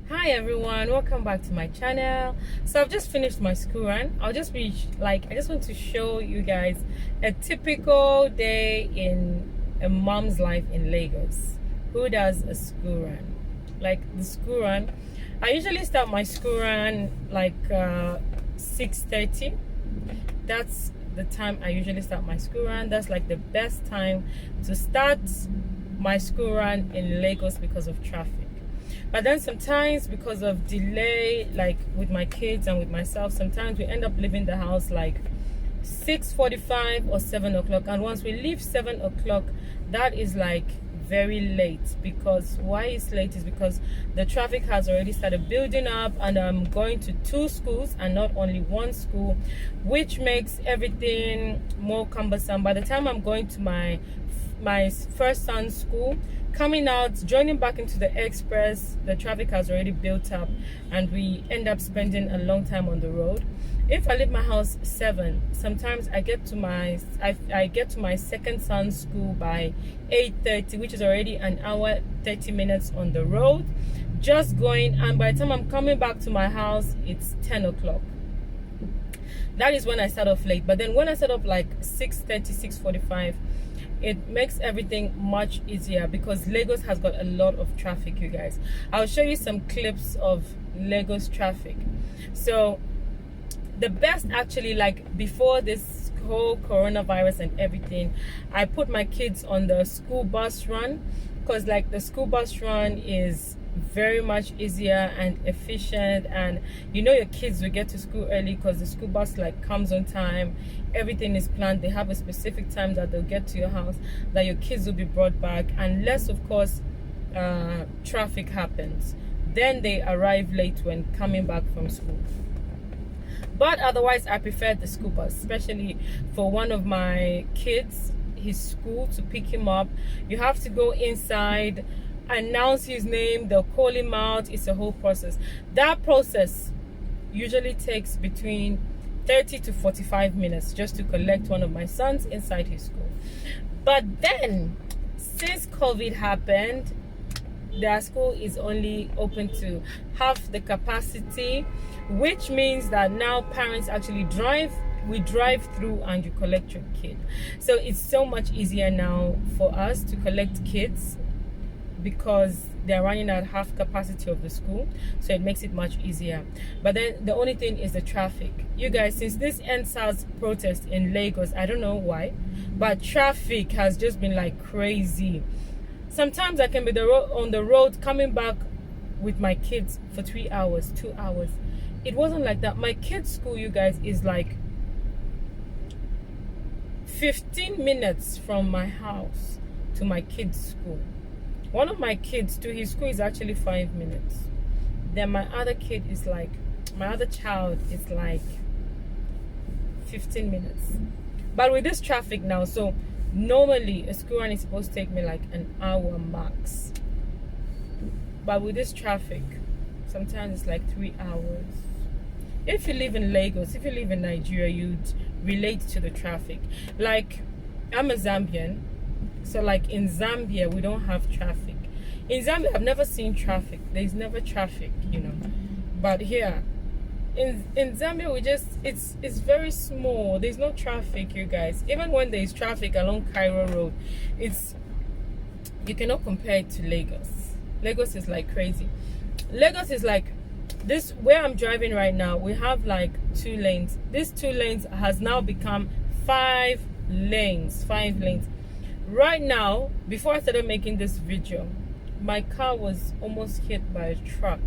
Hi everyone, welcome back to my channel. So I've just finished my school run. I just want to show you guys a typical day in a mom's life in Lagos. Who does a school run? Like the school run, I usually start my school run like 6:30. That's the time I usually start my school run. That's like the best time to start my school run in Lagos because of traffic. But then sometimes because of delay, like with my kids and with myself, sometimes we end up leaving the house like 6:45 or 7 o'clock. And once we leave 7 o'clock, that is like very late. Because why it's late is because the traffic has already started building up, and I'm going to two schools and not only one school, which makes everything more cumbersome. By the time I'm going to my first son's school, coming out, joining back into the express, the traffic has already built up and we end up spending a long time on the road. If I leave my house 7, sometimes I get to my second son's school by 8:30, which is already an hour 30 minutes on the road just going, and by the time I'm coming back to my house it's 10 o'clock. That is when I start off late. But then when I start off like 6:30, 6:45, it makes everything much easier because Lagos has got a lot of traffic, you guys. I'll show you some clips of Lagos traffic. So the best, actually, like before this whole coronavirus and everything, I put my kids on the school bus run, because like the school bus run is very much easier and efficient, and you know your kids will get to school early because the school bus like comes on time. Everything is planned. They have a specific time that they'll get to your house, that your kids will be brought back, unless of course traffic happens, then they arrive late when coming back from school. But otherwise I prefer the school bus, especially for one of my kids, his school, to pick him up. You have to go inside, announce his name, they'll call him out. It's a whole process. That process usually takes between 30 to 45 minutes just to collect one of my sons inside his school. But then since COVID happened, their school is only open to half the capacity, which means that now parents actually drive through and you collect your kid. So it's so much easier now for us to collect kids because they're running at half capacity of the school, so it makes it much easier. But then the only thing is the traffic, you guys. Since this EndSARS protest in Lagos, I don't know why, but traffic has just been like crazy. Sometimes I can be on the road coming back with my kids for 3 hours, 2 hours. It wasn't like that. My kids' school, you guys, is like 15 minutes from my house to my kids' school. One of my kids to his school is actually 5 minutes. Then my other child is like 15 minutes. But with this traffic now, so normally a school run is supposed to take me like an hour max. But with this traffic, sometimes it's like 3 hours. If you live in Lagos, if you live in Nigeria, you'd relate to the traffic. Like, I'm a Zambian, so like in Zambia we don't have traffic. In Zambia I've never seen traffic. There's never traffic, you know. But here in Zambia we just, it's very small. There's no traffic, you guys. Even when there's traffic along Cairo Road, you cannot compare it to Lagos. Lagos is like crazy. Lagos is like this, where I'm driving right now, we have like 2 lanes. These 2 lanes has now become 5 lanes. Right now, before I started making this video, my car was almost hit by a truck.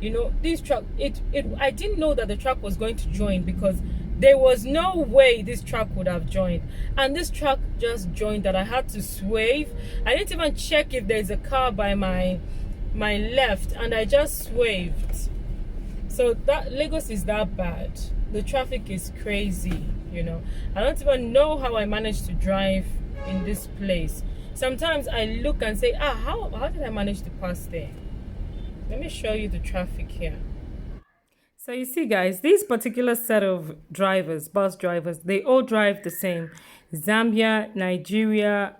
You know, this truck, I didn't know that the truck was going to join, because there was no way this truck would have joined. And this truck just joined that I had to swerve. I didn't even check if there's a car by my left, and I just swerved. So that Lagos is that bad. The traffic is crazy, you know. I don't even know how I managed to drive in this place. Sometimes I look and say, how did I manage to pass there? Let me show you the traffic here. So you see, guys, this particular set of drivers, bus drivers, they all drive the same. Zambia, Nigeria,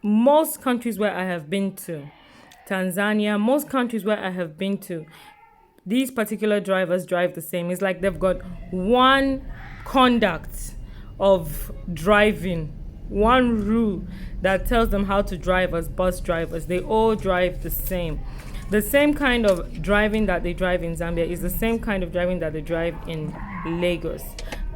most countries where I have been to, Tanzania, most countries where I have been to, these particular drivers drive the same. It's like they've got one conduct of driving, one rule that tells them how to drive as bus drivers. They all drive the same. The same kind of driving that they drive in Zambia is the same kind of driving that they drive in Lagos.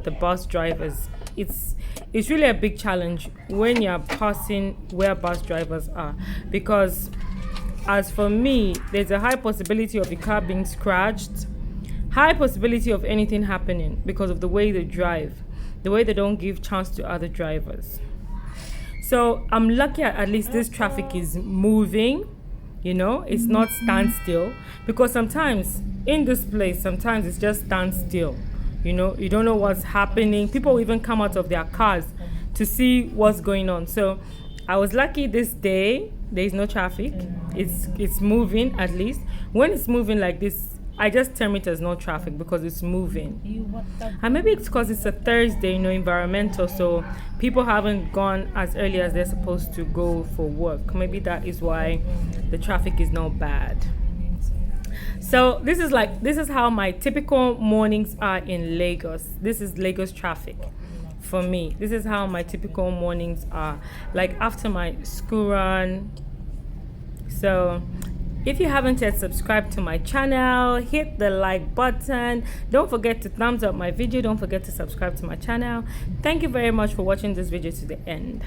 The bus drivers. It's really a big challenge when you're passing where bus drivers are, because as for me, there's a high possibility of the car being scratched, high possibility of anything happening because of the way they drive, the way they don't give chance to other drivers. So I'm lucky at least this traffic is moving, you know, it's not standstill, because sometimes in this place, sometimes it's just standstill. You know, you don't know what's happening. People even come out of their cars to see what's going on. So I was lucky this day, there is no traffic. It's moving at least. When it's moving like this, I just term it as no traffic because it's moving. And maybe it's because it's a Thursday, you know, environmental, so people haven't gone as early as they're supposed to go for work. Maybe that is why the traffic is not bad. So this is how my typical mornings are in Lagos. This is Lagos traffic for me. This is how my typical mornings are, like after my school run. So if you haven't yet subscribed to my channel, hit the like button. Don't forget to thumbs up my video. Don't forget to subscribe to my channel. Thank you very much for watching this video to the end.